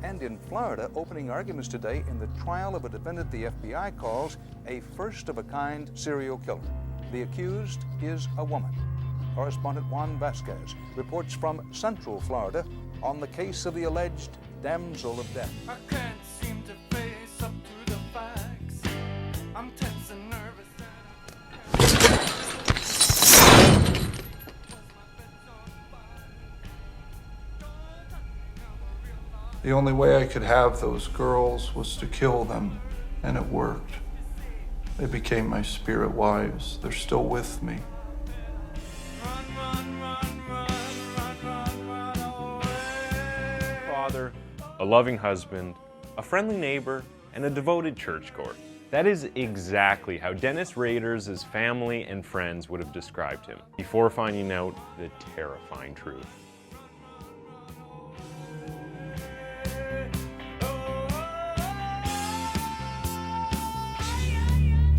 And in Florida, opening arguments today in the trial of a defendant the FBI calls a first-of-a-kind serial killer. The accused is a woman. Correspondent Juan Vasquez reports from Central Florida on the case of the alleged damsel of death. I can't seem to face up to the facts. I'm tense and nervous. The only way I could have those girls was to kill them, and it worked. They became my spirit wives. They're still with me. Father, a loving husband, a friendly neighbor, and a devoted churchgoer. That is exactly how Dennis Rader's family and friends would have described him before finding out the terrifying truth.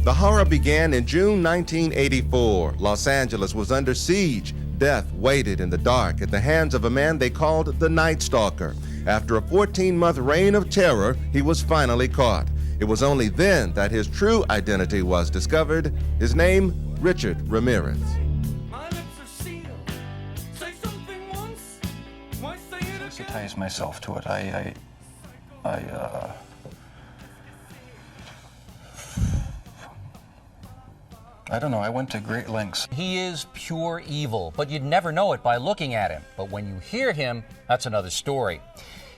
The horror began in June 1984. Los Angeles was under siege. Death waited in the dark at the hands of a man they called the Night Stalker. After a 14-month reign of terror, he was finally caught. It was only then that his true identity was discovered. His name, Richard Ramirez. My lips are sealed. Say something once. Why say it again? Sensitize myself to it. I don't know, I went to great lengths. He is pure evil, but you'd never know it by looking at him. But when you hear him, that's another story.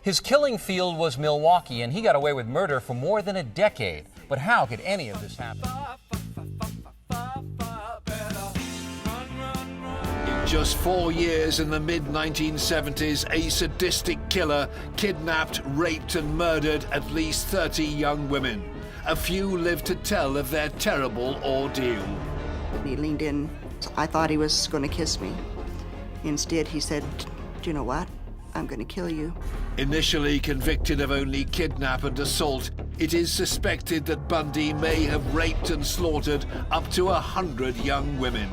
His killing field was Milwaukee, and he got away with murder for more than a decade. But how could any of this happen? In just 4 years in the mid-1970s, a sadistic killer kidnapped, raped, and murdered at least 30 young women. A few lived to tell of their terrible ordeal. He leaned in. I thought he was going to kiss me. Instead, he said, "Do you know what? I'm going to kill you." Initially convicted of only kidnap and assault, it is suspected that Bundy may have raped and slaughtered up to 100 young women.